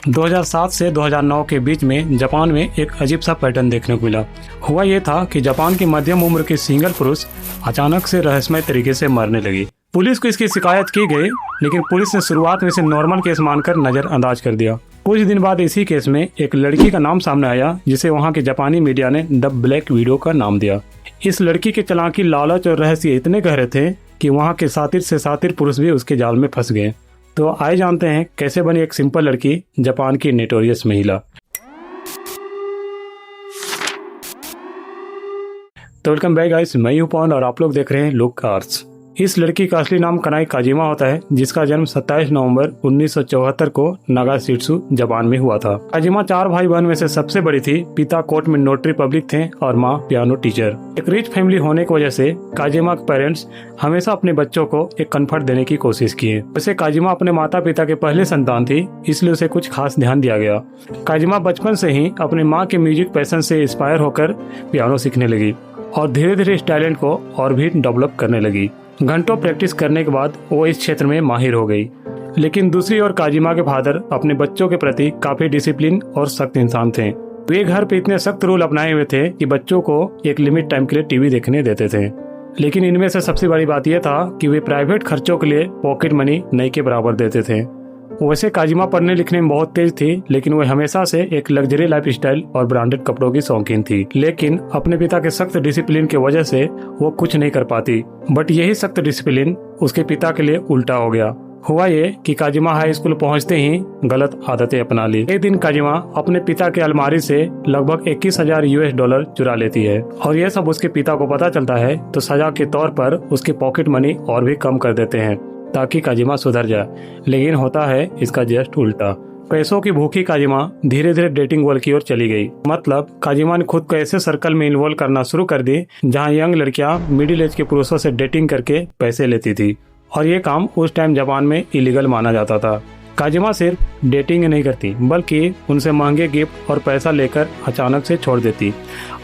2007 से 2009 के बीच में जापान में एक अजीब सा पैटर्न देखने को मिला। हुआ ये था कि जापान की मध्यम उम्र के सिंगल पुरुष अचानक से रहस्यमय तरीके से मरने लगी। पुलिस को इसकी शिकायत की गई, लेकिन पुलिस ने शुरुआत में इसे नॉर्मल केस मानकर नजरअंदाज कर दिया। कुछ दिन बाद इसी केस में एक लड़की का नाम सामने आया, जिसे वहाँ के जापानी मीडिया ने द ब्लैक विडो का नाम दिया। इस लड़की के चालाकी, लालच और रहस्य इतने गहरे थे कि वहाँ के सातिर से सातिर पुरुष भी उसके जाल में फंस गए। तो आइए जानते हैं कैसे बनी एक सिंपल लड़की जापान की नोटोरियस महिला। तो वेलकम बैक गाइस, मैं हूं पवन और आप लोग देख रहे हैं लुक कार्स। इस लड़की का असली नाम कनाई काजिमा होता है, जिसका जन्म 27 नवंबर 1974 को नागासाकित्सु जापान में हुआ था। काजिमा 4 भाई बहन में से सबसे बड़ी थी। पिता कोर्ट में नोटरी पब्लिक थे और माँ पियानो टीचर। एक रिच फैमिली होने की वजह से काजिमा के पेरेंट्स हमेशा अपने बच्चों को एक कंफर्ट देने की कोशिश किए। वैसे काजिमा अपने माता पिता के पहले संतान थी, इसलिए उसे कुछ खास ध्यान दिया गया। काजिमा बचपन से ही अपने माँ के म्यूजिक पैशन से इंस्पायर होकर पियानो सीखने लगी और धीरे धीरे इस टैलेंट को और भी डेवलप करने लगी। घंटों प्रैक्टिस करने के बाद वो इस क्षेत्र में माहिर हो गई। लेकिन दूसरी ओर काजिमा के फादर अपने बच्चों के प्रति काफी डिसिप्लिन और सख्त इंसान थे। वे घर पे इतने सख्त रूल अपनाए हुए थे कि बच्चों को एक लिमिट टाइम के लिए टीवी देखने देते थे। लेकिन इनमें से सबसे बड़ी बात यह था कि वे प्राइवेट खर्चों के लिए पॉकेट मनी नहीं के बराबर देते थे। वैसे काजिमा पढ़ने लिखने में बहुत तेज थी, लेकिन वो हमेशा से एक लग्जरी लाइफस्टाइल और ब्रांडेड कपड़ों की शौकीन थी। लेकिन अपने पिता के सख्त डिसिप्लिन की वजह से वो कुछ नहीं कर पाती। बट यही सख्त डिसिप्लिन उसके पिता के लिए उल्टा हो गया। हुआ ये कि काजिमा हाई स्कूल पहुंचते ही गलत आदतें अपना ली। एक दिन काजिमा अपने पिता के अलमारी से लगभग 21,000 US$ चुरा लेती है और यह सब उसके पिता को पता चलता है, तो सजा के तौर पर उसके पॉकेट मनी और भी कम कर देते हैं ताकि काजिमा सुधर जाए। लेकिन होता है इसका जस्ट उल्टा। पैसों की भूखी काजिमा धीरे धीरे डेटिंग वर्ल्ड की ओर चली गई। मतलब काजिमा ने खुद को ऐसे सर्कल में इन्वॉल्व करना शुरू कर दी जहां यंग लड़कियां मिडिल एज के पुरुषों से डेटिंग करके पैसे लेती थी, और ये काम उस टाइम जापान में इलीगल माना जाता था। काजिमा सिर्फ डेटिंग ही नहीं करती, बल्कि उनसे महंगे गिफ्ट और पैसा लेकर अचानक से छोड़ देती।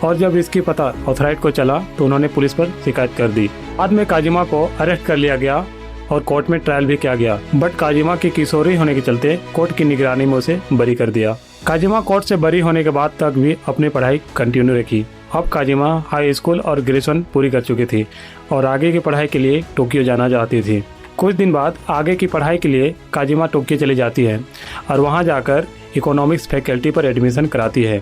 और जब इसकी पता अथॉरिटी को चला तो उन्होंने पुलिस पर शिकायत कर दी। बाद में काजिमा को अरेस्ट कर लिया गया और कोर्ट में ट्रायल भी किया गया। बट काजिमा की किशोरी होने के चलते कोर्ट की निगरानी में उसे बरी कर दिया। काजिमा कोर्ट से बरी होने के बाद तक भी अपनी पढ़ाई कंटिन्यू रखी। अब काजिमा हाई स्कूल और ग्रेजुएशन पूरी कर चुकी थी और आगे की पढ़ाई के लिए टोक्यो जाना चाहती थी। कुछ दिन बाद आगे की पढ़ाई के लिए काजिमा टोक्यो चली जाती है और वहाँ जाकर इकोनॉमिक्स फैकल्टी पर एडमिशन कराती है।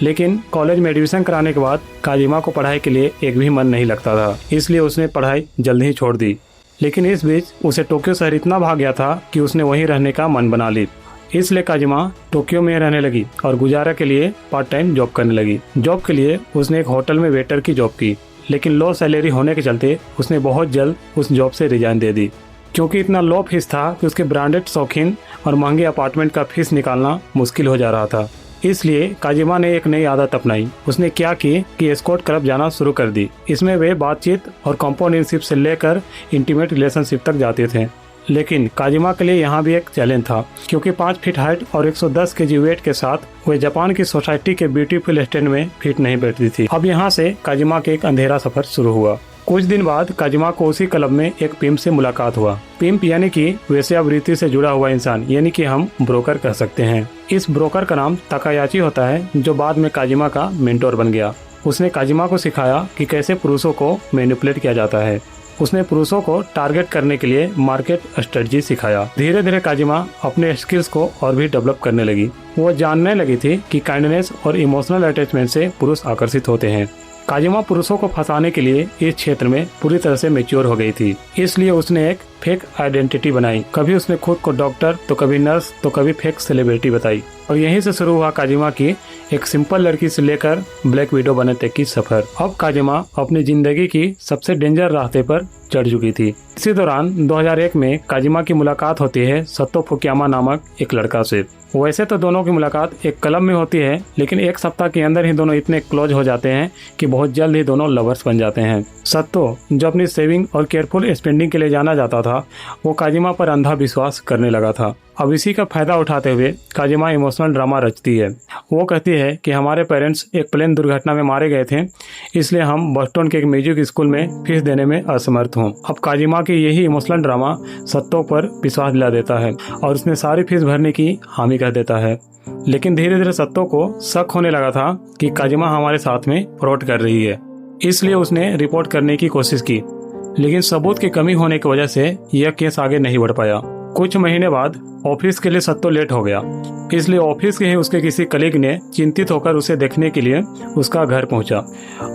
लेकिन कॉलेज में एडमिशन कराने के बाद काजिमा को पढ़ाई के लिए एक भी मन नहीं लगता था, इसलिए उसने पढ़ाई जल्द ही छोड़ दी। लेकिन इस बीच उसे टोक्यो शहर इतना भाग गया था कि उसने वहीं रहने का मन बना ली। इसलिए काजिमा टोक्यो में रहने लगी और गुजारा के लिए पार्ट टाइम जॉब करने लगी। जॉब के लिए उसने एक होटल में वेटर की जॉब की, लेकिन लो सैलरी होने के चलते उसने बहुत जल्द उस जॉब से रिजाइन दे दी, क्योंकि इतना लो फीस था कि उसके ब्रांडेड शौकीन और महंगे अपार्टमेंट का फीस निकालना मुश्किल हो जा रहा था। इसलिए काजिमा ने एक नई आदत अपनाई। उसने क्या की कि एस्कॉर्ट क्लब जाना शुरू कर दी। इसमें वे बातचीत और कंपेनियनशिप से लेकर इंटीमेट रिलेशनशिप तक जाते थे। लेकिन काजिमा के लिए यहाँ भी एक चैलेंज था, क्योंकि 5 फीट हाइट और 110 kg वेट के साथ वे जापान की सोसाइटी के ब्यूटीफुल स्टैंड में फिट नहीं बैठती थी। अब यहाँ से काजिमा के एक अंधेरा सफर शुरू हुआ। कुछ दिन बाद काजिमा को उसी क्लब में एक पिम्प से मुलाकात हुआ। पिम्प यानी कि वेश्यावृत्ति से जुड़ा हुआ इंसान, यानी कि हम ब्रोकर कह सकते हैं। इस ब्रोकर का नाम ताकायाची होता है, जो बाद में काजिमा का मेंटोर बन गया। उसने काजिमा को सिखाया कि कैसे पुरुषों को मैनिपुलेट किया जाता है। उसने पुरुषों को टारगेट करने के लिए मार्केट स्ट्रेटजी सिखाया। धीरे धीरे काजिमा अपने स्किल्स को और भी डेवलप करने लगी। वो जानने लगी थी कि काइंडनेस और इमोशनल अटैचमेंट से पुरुष आकर्षित होते हैं। काजिमा पुरुषों को फंसाने के लिए इस क्षेत्र में पूरी तरह से मैच्योर हो गई थी, इसलिए उसने एक फेक आइडेंटिटी बनाई। कभी उसने खुद को डॉक्टर, तो कभी नर्स, तो कभी फेक सेलिब्रिटी बताई। और यहीं से शुरू हुआ काजिमा की एक सिंपल लड़की से लेकर ब्लैक विडो बनने तक की सफर। अब काजिमा अपनी जिंदगी की सबसे डेंजर रास्ते पर चढ़ चुकी थी। इसी दौरान 2001 में काजिमा की मुलाकात होती है सतो फुकुयामा नामक एक लड़का से। वैसे तो दोनों की मुलाकात एक क्लब में होती है, लेकिन एक सप्ताह के अंदर ही दोनों इतने क्लोज हो जाते हैं कि बहुत जल्द ही दोनों लवर्स बन जाते हैं। सतो, जो अपनी सेविंग और केयरफुल स्पेंडिंग के लिए जाना जाता था, था वो काजिमा पर अंधा विश्वास करने लगा था। अब इसी का फायदा उठाते हुए काजिमा इमोशनल ड्रामा रचती है। वो कहती है कि हमारे पेरेंट्स एक प्लेन दुर्घटना में मारे गए थे, इसलिए हम बोस्टन के एक म्यूजिक स्कूल में फीस देने में असमर्थ हूँ। अब काजिमा की यही इमोशनल ड्रामा सत्तो पर विश्वास दिला देता है और उसने सारी फीस भरने की हामी कह देता है। लेकिन धीरे धीरे सत्तो को शक होने लगा था कि काजिमा हमारे साथ में फ्रॉड कर रही है, इसलिए उसने रिपोर्ट करने की कोशिश की, लेकिन सबूत की कमी होने की वजह से यह केस आगे नहीं बढ़ पाया। कुछ महीने बाद ऑफिस के लिए सत्तो लेट हो गया, इसलिए ऑफिस के ही उसके किसी कलीग ने चिंतित होकर उसे देखने के लिए उसका घर पहुंचा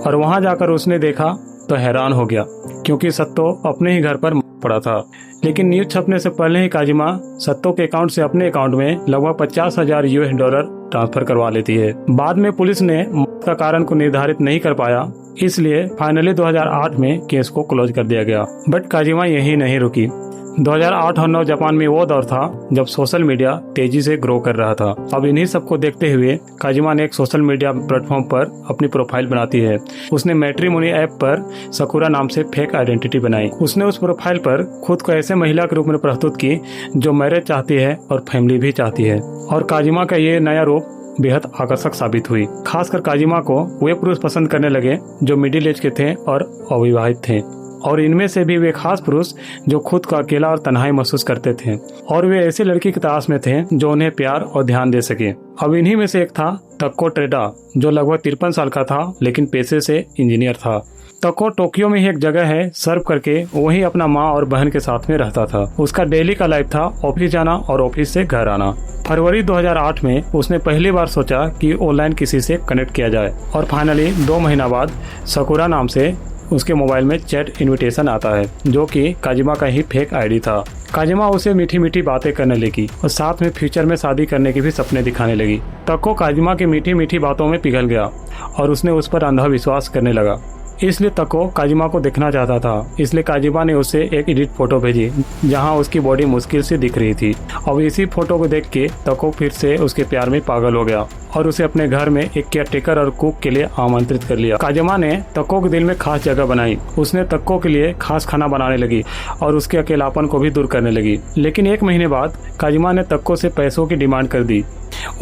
और वहां जाकर उसने देखा तो हैरान हो गया, क्योंकि सत्तो अपने ही घर पर पड़ा था। लेकिन न्यूज छपने से पहले ही काजिमा सत्तो के अकाउंट से अपने अकाउंट में लगभग $50,000 ट्रांसफर करवा लेती है। बाद में पुलिस ने मौत का कारण को निर्धारित नहीं कर पाया, इसलिए फाइनली 2008 में केस को क्लोज कर दिया गया। बट काजिमा यही नहीं रुकी। 2008 और 9 जापान में वो दौर था जब सोशल मीडिया तेजी से ग्रो कर रहा था। अब इन्हीं सबको देखते हुए काजिमा ने एक सोशल मीडिया प्लेटफॉर्म पर अपनी प्रोफाइल बनाती है। उसने मैट्रिमोनी ऐप पर सकुरा नाम से फेक आइडेंटिटी बनाई। उसने उस प्रोफाइल पर खुद को ऐसे महिला के रूप में प्रस्तुत की जो मैरिज चाहती है और फैमिली भी चाहती है। और काजिमा का ये नया रूप बेहद आकर्षक साबित हुई। खासकर काजिमा को वे पुरुष पसंद करने लगे जो मिडिल एज के थे और अविवाहित थे, और इनमें से भी वे खास पुरुष जो खुद को अकेला और तन्हाई महसूस करते थे, और वे ऐसी लड़की की तलाश में थे जो उन्हें प्यार और ध्यान दे सके। अब इन्हीं में से एक था तक्को टेडा, जो लगभग 53 साल का था लेकिन पेशे से इंजीनियर था। तक्को टोक्यो में ही एक जगह है सर्व करके वहीं अपना माँ और बहन के साथ में रहता था। उसका डेली का लाइफ था ऑफिस जाना और ऑफिस से घर आना। फरवरी 2008 में उसने पहली बार सोचा कि ऑनलाइन किसी से कनेक्ट किया जाए, और फाइनली 2 महीना बाद सकुरा नाम से उसके मोबाइल में चैट इनविटेशन आता है, जो कि काजिमा का ही फेक आईडी था। काजिमा उसे मीठी मीठी बातें करने लगी और साथ में फ्यूचर में शादी करने के भी सपने दिखाने लगी। तक्को काजिमा की मीठी मीठी बातों में पिघल गया और उसने उस पर अंधा विश्वास करने लगा। इसलिए तक्को काजिमा को देखना चाहता था, इसलिए काजिमा ने उसे एक एडिट फोटो भेजी जहां उसकी बॉडी मुश्किल से दिख रही थी। अब इसी फोटो को देख के तक्को फिर से उसके प्यार में पागल हो गया और उसे अपने घर में एक केयरटेकर और कुक के लिए आमंत्रित कर लिया। काजिमा ने तक्को के दिल में खास जगह बनाई। उसने तक्को के लिए खास खाना बनाने लगी और उसके अकेलापन को भी दूर करने लगी। लेकिन 1 महीने बाद काजिमा ने तक्को से पैसों की डिमांड कर दी।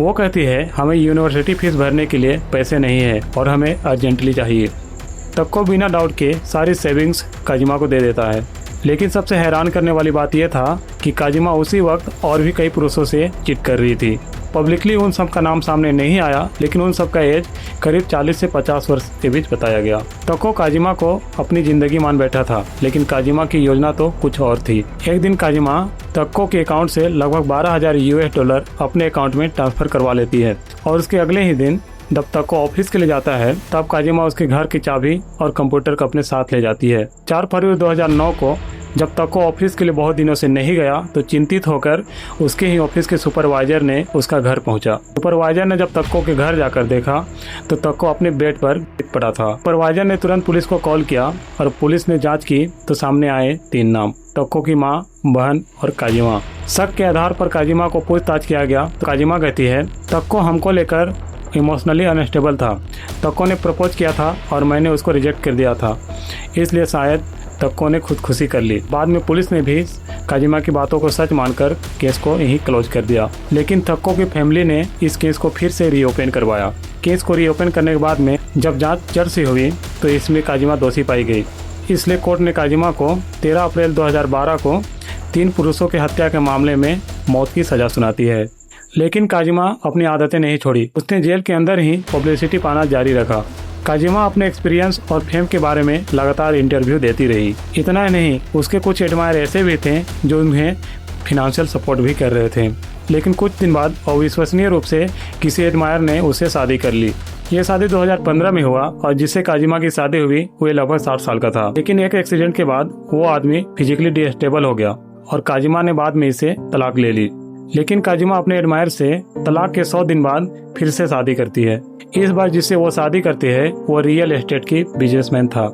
वो कहती है, हमें यूनिवर्सिटी फीस भरने के लिए पैसे नहीं है और हमें अर्जेंटली चाहिए। तक्को बिना डाउट के सारी सेविंग्स काजिमा को दे देता है। लेकिन सबसे हैरान करने वाली बात यह था कि काजिमा उसी वक्त और भी कई पुरुषों से चिट कर रही थी। पब्लिकली उन सब का नाम सामने नहीं आया, लेकिन उन सब का एज करीब 40 से 50 वर्ष के बीच बताया गया। तक्को काजिमा को अपनी जिंदगी मान बैठा था, लेकिन काजिमा की योजना तो कुछ और थी। एक दिन काजिमा तक्को के अकाउंट से लगभग $12,000 अपने अकाउंट में ट्रांसफर करवा लेती है, और उसके अगले ही दिन जब तक्को ऑफिस के लिए जाता है तब काजिमा उसके घर की चाबी और कंप्यूटर को अपने साथ ले जाती है। 4 फरवरी 2009 को जब तक्को ऑफिस के लिए बहुत दिनों से नहीं गया तो चिंतित होकर उसके ही ऑफिस के सुपरवाइजर ने उसका घर पहुंचा। सुपरवाइजर ने जब तक्को के घर जाकर देखा तो तक्को अपने बेड पर गिर पड़ा था। सुपरवाइजर ने तुरंत पुलिस को कॉल किया और पुलिस ने जांच की तो सामने आए 3 नाम, तक्को की माँ, बहन और काजिमा। शक के आधार पर काजिमा को पूछताछ किया गया तो काजिमा कहती है, तक्को हमको लेकर इमोशनली अनस्टेबल था। तक्को ने प्रपोज किया था और मैंने उसको रिजेक्ट कर दिया था, इसलिए शायद तक्को ने खुदकुशी कर ली। बाद में पुलिस ने भी काजिमा की बातों को सच मानकर केस को यहीं क्लोज कर दिया। लेकिन तक्को की फैमिली ने इस केस को फिर से रीओपन करवाया। केस को रीओपन करने के बाद में जब जांच जड़ से हुई तो इसमें काजिमा दोषी पाई गई। इसलिए कोर्ट ने काजिमा को 13 अप्रैल 2012 को 3 पुरुषों की हत्या के मामले में मौत की सजा सुनाती है। लेकिन काजिमा अपनी आदतें नहीं छोड़ी। उसने जेल के अंदर ही पब्लिसिटी पाना जारी रखा। काजिमा अपने एक्सपीरियंस और फेम के बारे में लगातार इंटरव्यू देती रही। इतना ही नहीं, उसके कुछ एडमायर ऐसे भी थे जो उन्हें फिनेंशियल सपोर्ट भी कर रहे थे। लेकिन कुछ दिन बाद अविश्वसनीय रूप से किसी एडमायर ने उससे शादी कर ली। ये शादी 2015 में हुआ और जिससे काजिमा की शादी हुई वो लगभग 60 साल का था। लेकिन एक एक्सीडेंट के बाद वो आदमी फिजिकली डिस्टेबल हो गया और काजिमा ने बाद में इसे तलाक ले ली। लेकिन काजिमा अपने एडमायर से तलाक के 100 दिन बाद फिर से शादी करती है। इस बार जिससे वो शादी करती है वो रियल एस्टेट की बिजनेसमैन था।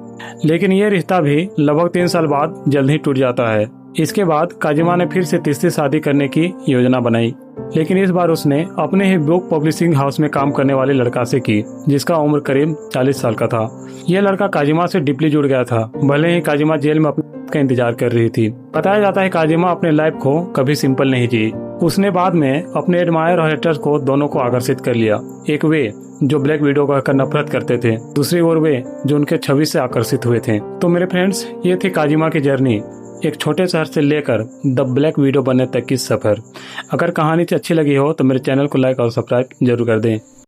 लेकिन ये रिश्ता भी लगभग 3 साल बाद जल्द ही टूट जाता है। इसके बाद काजिमा ने फिर से तीसरी शादी करने की योजना बनाई, लेकिन इस बार उसने अपने ही बुक पब्लिशिंग हाउस में काम करने वाले लड़का से की, जिसका उम्र करीब 40 साल का था। यह लड़का काजिमा से डीपली जुड़ गया था। भले ही काजिमा जेल में अपनी वक्त का इंतजार कर रही थी। बताया जाता है काजिमा अपने लाइफ को कभी सिंपल नहीं जी। उसने बाद में अपने एडमायर और हेटर्स को दोनों को आकर्षित कर लिया। एक वे जो ब्लैक विडो को कहकर नफरत करते थे, दूसरी ओर वे जो उनके छवि से आकर्षित हुए थे। तो मेरे फ्रेंड्स, ये थी काजिमा की जर्नी, एक छोटे शहर से लेकर द ब्लैक विडो बनने तक की सफर। अगर कहानी अच्छी लगी हो तो मेरे चैनल को लाइक और सब्सक्राइब जरूर कर दें।